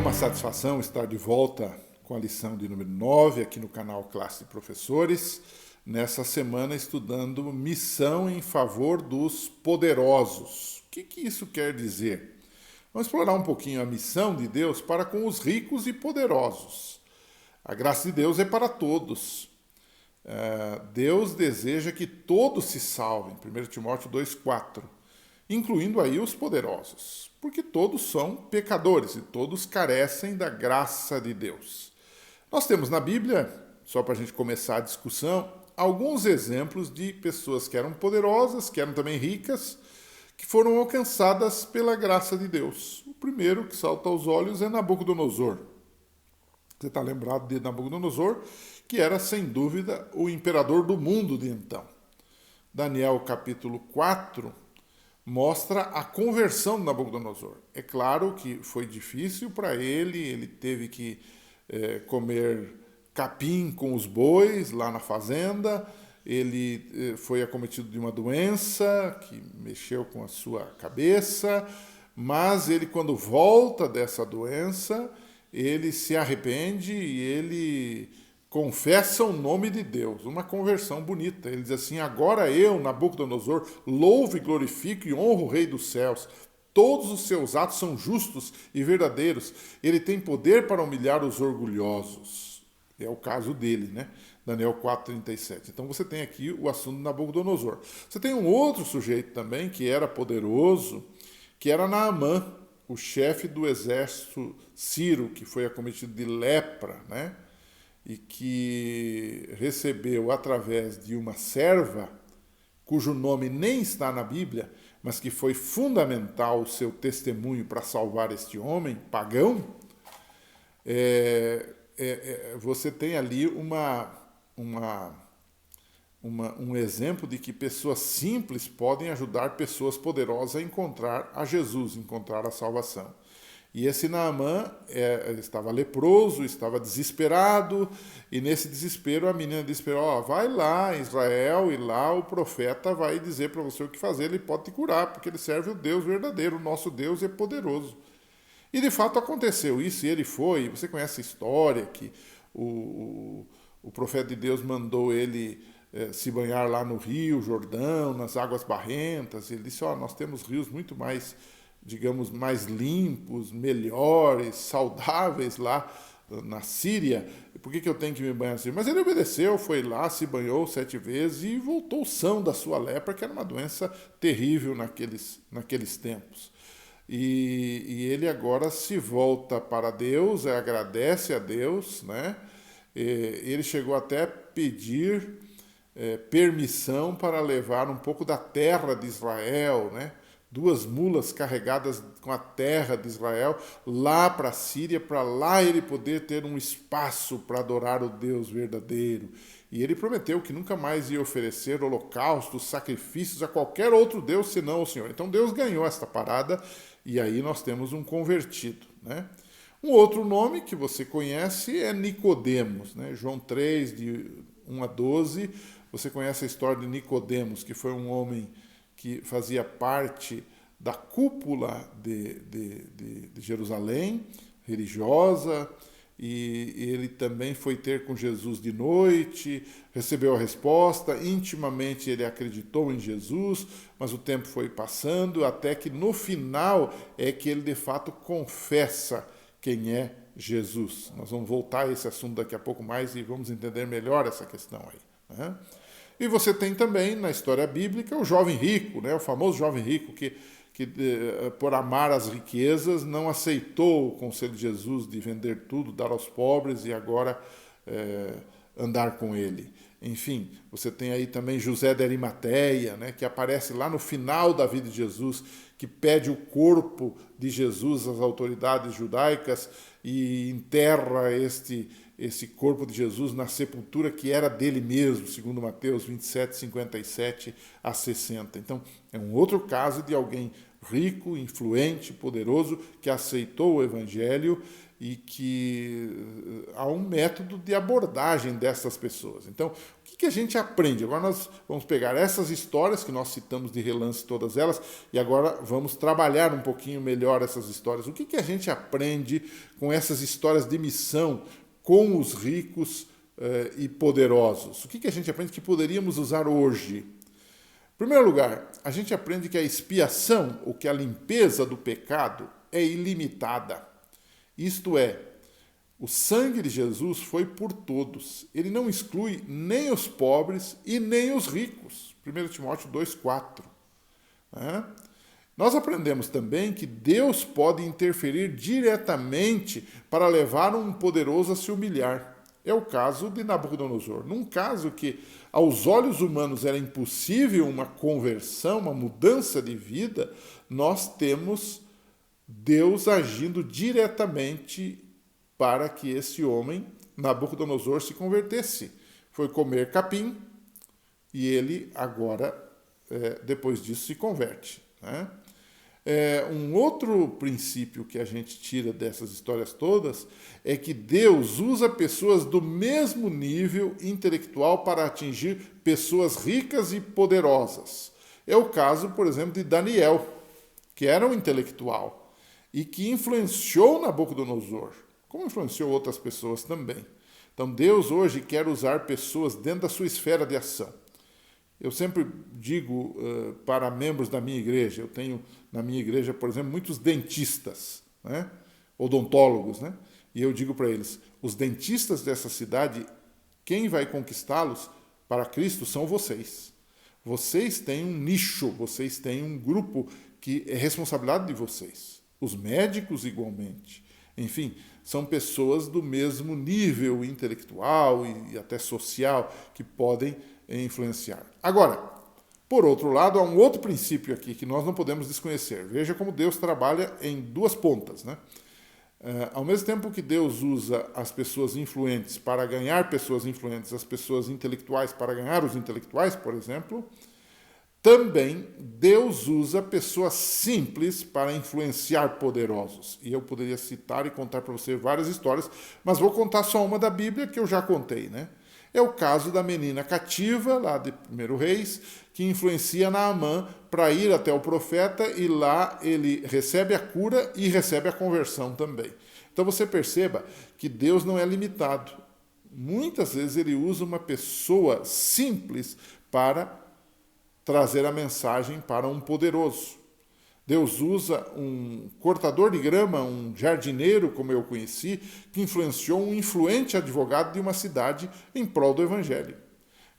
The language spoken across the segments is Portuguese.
uma satisfação estar de volta com a lição de número 9 aqui no canal Classe de Professores, nessa semana estudando missão em favor dos poderosos. O que isso quer dizer? Vamos explorar um pouquinho a missão de Deus para com os ricos e poderosos. A graça de Deus é para todos. Deus deseja que todos se salvem, 1 Timóteo 2,4, incluindo aí os poderosos, porque todos são pecadores e todos carecem da graça de Deus. Nós temos na Bíblia, só para a gente começar a discussão, alguns exemplos de pessoas que eram poderosas, que eram também ricas, que foram alcançadas pela graça de Deus. O primeiro que salta aos olhos é Nabucodonosor. Você está lembrado de Nabucodonosor, que era, sem dúvida, o imperador do mundo de então. Daniel, capítulo 4, mostra a conversão de Nabucodonosor. É claro que foi difícil para ele teve que comer capim com os bois lá na fazenda, ele foi acometido de uma doença que mexeu com a sua cabeça, mas ele, quando volta dessa doença, ele se arrepende e ele confessa o nome de Deus, uma conversão bonita. Ele diz assim: agora eu, Nabucodonosor, louvo e glorifico e honro o Rei dos céus. Todos os seus atos são justos e verdadeiros. Ele tem poder para humilhar os orgulhosos. É o caso dele, né? Daniel 4,37. Então você tem aqui o assunto de Nabucodonosor. Você tem um outro sujeito também que era poderoso, que era Naamã, o chefe do exército sírio, que foi acometido de lepra, né? E que recebeu através de uma serva, cujo nome nem está na Bíblia, mas que foi fundamental o seu testemunho para salvar este homem pagão. Você tem ali um exemplo de que pessoas simples podem ajudar pessoas poderosas a encontrar a Jesus, encontrar a salvação. E esse Naamã estava leproso, estava desesperado, e nesse desespero a menina disse para ele: vai lá em Israel, e lá o profeta vai dizer para você o que fazer, ele pode te curar, porque ele serve o Deus verdadeiro, o nosso Deus é poderoso. E de fato aconteceu isso, e ele foi. Você conhece a história que o profeta de Deus mandou ele se banhar lá no Rio Jordão, nas águas barrentas. Ele disse: nós temos rios muito mais, digamos, mais limpos, melhores, saudáveis lá na Síria, por que eu tenho que me banhar assim? Mas ele obedeceu, foi lá, se banhou 7 vezes e voltou são da sua lepra, que era uma doença terrível naqueles tempos. E ele agora se volta para Deus, agradece a Deus, né? Ele chegou até a pedir permissão para levar um pouco da terra de Israel, né? 2 mulas carregadas com a terra de Israel lá para a Síria, para lá ele poder ter um espaço para adorar o Deus verdadeiro. E ele prometeu que nunca mais ia oferecer holocaustos, sacrifícios a qualquer outro Deus senão ao Senhor. Então Deus ganhou esta parada e aí nós temos um convertido, né? Um outro nome que você conhece é Nicodemos, né? João 3, de 1 a 12, você conhece a história de Nicodemos, que foi um homem que fazia parte da cúpula de Jerusalém, religiosa, e ele também foi ter com Jesus de noite, recebeu a resposta, intimamente ele acreditou em Jesus, mas o tempo foi passando, até que no final é que ele de fato confessa quem é Jesus. Nós vamos voltar a esse assunto daqui a pouco mais e vamos entender melhor essa questão aí, né? E você tem também, na história bíblica, o jovem rico, né? O famoso jovem rico que por amar as riquezas, não aceitou o conselho de Jesus de vender tudo, dar aos pobres e agora andar com ele. Enfim, você tem aí também José de Arimateia, né? Que aparece lá no final da vida de Jesus, que pede o corpo de Jesus às autoridades judaicas e enterra esse corpo de Jesus na sepultura que era dele mesmo, segundo Mateus 27, 57 a 60. Então, é um outro caso de alguém rico, influente, poderoso, que aceitou o Evangelho e que há um método de abordagem dessas pessoas. Então, o que a gente aprende? Agora nós vamos pegar essas histórias que nós citamos de relance, todas elas, e agora vamos trabalhar um pouquinho melhor essas histórias. O que a gente aprende com essas histórias de missão com os ricos e poderosos? O que a gente aprende que poderíamos usar hoje? Em primeiro lugar, a gente aprende que a expiação, ou que a limpeza do pecado, é ilimitada. Isto é, o sangue de Jesus foi por todos. Ele não exclui nem os pobres e nem os ricos. 1 Timóteo 2,4. Nós aprendemos também que Deus pode interferir diretamente para levar um poderoso a se humilhar. É o caso de Nabucodonosor. Num caso que, aos olhos humanos, era impossível uma conversão, uma mudança de vida, nós temos Deus agindo diretamente para que esse homem, Nabucodonosor, se convertesse. Foi comer capim e ele agora, depois disso, se converte. Um outro princípio que a gente tira dessas histórias todas é que Deus usa pessoas do mesmo nível intelectual para atingir pessoas ricas e poderosas. É o caso, por exemplo, de Daniel, que era um intelectual e que influenciou Nabucodonosor, como influenciou outras pessoas também. Então Deus hoje quer usar pessoas dentro da sua esfera de ação. Eu sempre digo para membros da minha igreja, eu tenho na minha igreja, por exemplo, muitos dentistas, né? Odontólogos, né? E eu digo para eles, os dentistas dessa cidade, quem vai conquistá-los para Cristo são vocês. Vocês têm um nicho, vocês têm um grupo que é responsabilidade de vocês. Os médicos igualmente. Enfim, são pessoas do mesmo nível intelectual e até social que podem influenciar. Agora, por outro lado, há um outro princípio aqui que nós não podemos desconhecer. Veja como Deus trabalha em duas pontas, né? Ao mesmo tempo que Deus usa as pessoas influentes para ganhar pessoas influentes, as pessoas intelectuais para ganhar os intelectuais, por exemplo, também Deus usa pessoas simples para influenciar poderosos. E eu poderia citar e contar para você várias histórias, mas vou contar só uma da Bíblia que eu já contei, né? É o caso da menina cativa, lá de 1 Reis, que influencia Naamã para ir até o profeta e lá ele recebe a cura e recebe a conversão também. Então você perceba que Deus não é limitado. Muitas vezes ele usa uma pessoa simples para trazer a mensagem para um poderoso. Deus usa um cortador de grama, um jardineiro, como eu conheci, que influenciou um influente advogado de uma cidade em prol do evangelho.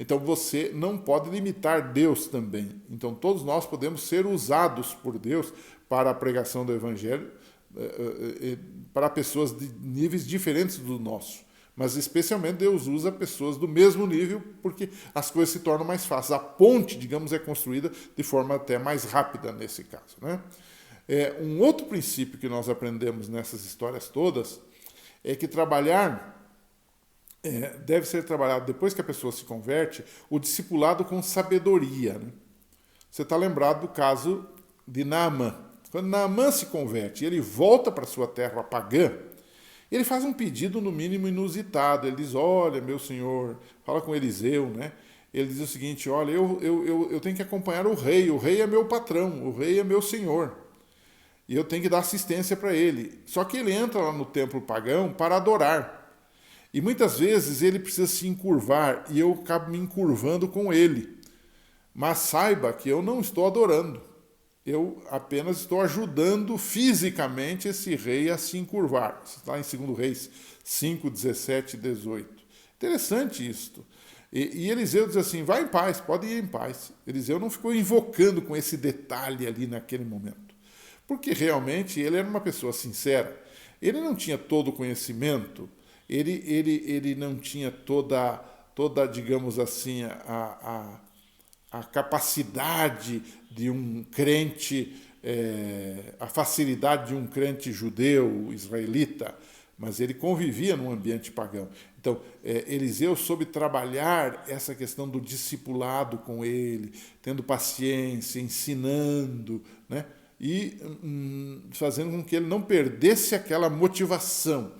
Então você não pode limitar Deus também. Então todos nós podemos ser usados por Deus para a pregação do evangelho, para pessoas de níveis diferentes do nosso. Mas especialmente Deus usa pessoas do mesmo nível porque as coisas se tornam mais fáceis. A ponte, digamos, é construída de forma até mais rápida nesse caso, né? Um outro princípio que nós aprendemos nessas histórias todas é que deve ser trabalhado, depois que a pessoa se converte, o discipulado com sabedoria, né? Você está lembrado do caso de Naamã. Quando Naamã se converte e ele volta para sua terra pagã, ele faz um pedido, no mínimo, inusitado. Ele diz, olha, meu senhor, fala com Eliseu, né? Ele diz o seguinte, olha, eu tenho que acompanhar o rei é meu patrão, o rei é meu senhor. E eu tenho que dar assistência para ele. Só que ele entra lá no templo pagão para adorar. E muitas vezes ele precisa se encurvar e eu acabo me encurvando com ele. Mas saiba que eu não estou adorando. Eu apenas estou ajudando fisicamente esse rei a se encurvar. Isso está em 2 Reis 5, 17 e 18. Interessante isto. E Eliseu diz assim, vai em paz, pode ir em paz. Eliseu não ficou invocando com esse detalhe ali naquele momento. Porque realmente ele era uma pessoa sincera. Ele não tinha todo o conhecimento, ele não tinha toda digamos assim, a capacidade de um crente, a facilidade de um crente judeu, israelita, mas ele convivia num ambiente pagão. Então, Eliseu soube trabalhar essa questão do discipulado com ele, tendo paciência, ensinando, né? E fazendo com que ele não perdesse aquela motivação.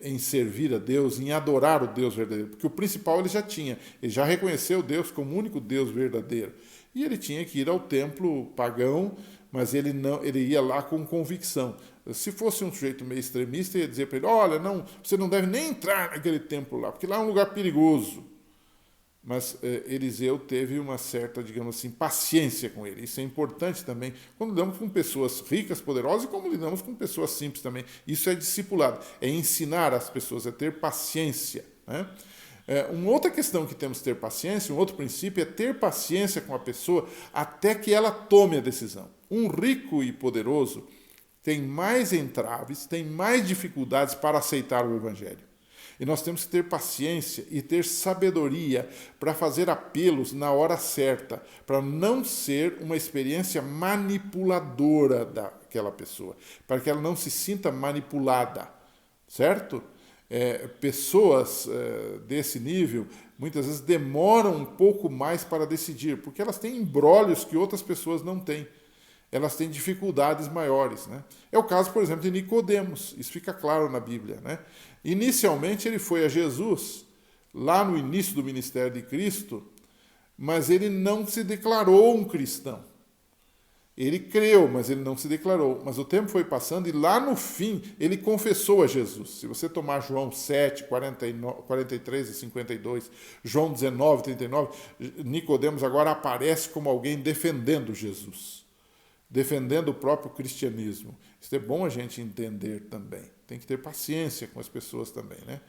em servir a Deus, em adorar o Deus verdadeiro, porque o principal ele já tinha, ele já reconheceu Deus como o único Deus verdadeiro, e ele tinha que ir ao templo pagão, mas ele ia lá com convicção. Se fosse um sujeito meio extremista, ia dizer para ele, olha, não, você não deve nem entrar naquele templo lá, porque lá é um lugar perigoso. Mas Eliseu teve uma certa, digamos assim, paciência com ele. Isso é importante também quando lidamos com pessoas ricas, poderosas, e como lidamos com pessoas simples também. Isso é discipulado, é ensinar as pessoas a ter paciência, né? Uma outra questão que temos que ter paciência, um outro princípio, é ter paciência com a pessoa até que ela tome a decisão. Um rico e poderoso tem mais entraves, tem mais dificuldades para aceitar o Evangelho. E nós temos que ter paciência e ter sabedoria para fazer apelos na hora certa, para não ser uma experiência manipuladora daquela pessoa, para que ela não se sinta manipulada, certo? Pessoas desse nível muitas vezes demoram um pouco mais para decidir, porque elas têm embrólios que outras pessoas não têm. Elas têm dificuldades maiores, né? É o caso, por exemplo, de Nicodemos. Isso fica claro na Bíblia, né? Inicialmente ele foi a Jesus, lá no início do ministério de Cristo, mas ele não se declarou um cristão. Ele creu, mas ele não se declarou. Mas o tempo foi passando e lá no fim ele confessou a Jesus. Se você tomar João 7, 43 e 52, João 19, 39, Nicodemos agora aparece como alguém defendendo Jesus, defendendo o próprio cristianismo. Isso é bom a gente entender também. Tem que ter paciência com as pessoas também, né?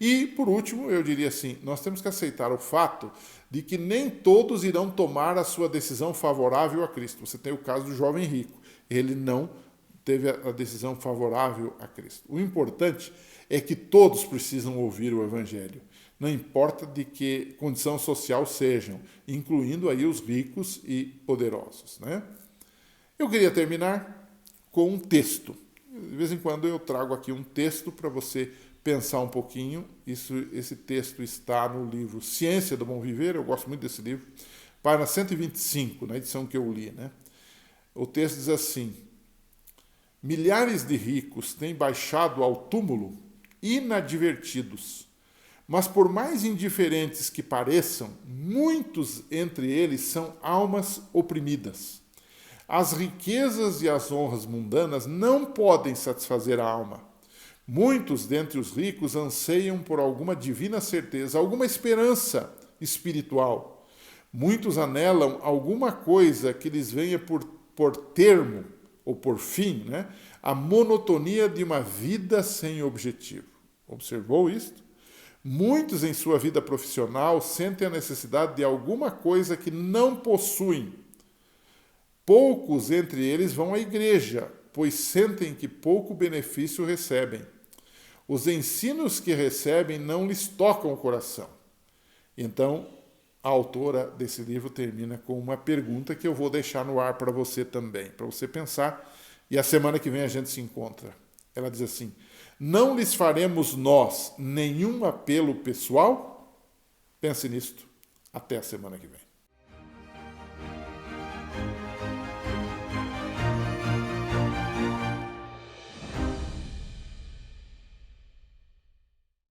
E, por último, eu diria assim, nós temos que aceitar o fato de que nem todos irão tomar a sua decisão favorável a Cristo. Você tem o caso do jovem rico. Ele não teve a decisão favorável a Cristo. O importante é que todos precisam ouvir o Evangelho. Não importa de que condição social sejam, incluindo aí os ricos e poderosos, né? Eu queria terminar com um texto. De vez em quando eu trago aqui um texto para você pensar um pouquinho. Esse texto está no livro Ciência do Bom Viver, eu gosto muito desse livro, página 125, na edição que eu li, né? O texto diz assim: milhares de ricos têm baixado ao túmulo inadvertidos, mas por mais indiferentes que pareçam, muitos entre eles são almas oprimidas. As riquezas e as honras mundanas não podem satisfazer a alma. Muitos dentre os ricos anseiam por alguma divina certeza, alguma esperança espiritual. Muitos anelam alguma coisa que lhes venha por termo, ou por fim, né, a monotonia de uma vida sem objetivo. Observou isto? Muitos em sua vida profissional sentem a necessidade de alguma coisa que não possuem. Poucos entre eles vão à igreja, pois sentem que pouco benefício recebem. Os ensinos que recebem não lhes tocam o coração. Então, a autora desse livro termina com uma pergunta que eu vou deixar no ar para você também, para você pensar, e a semana que vem a gente se encontra. Ela diz assim: não lhes faremos nós nenhum apelo pessoal? Pense nisto. Até a semana que vem.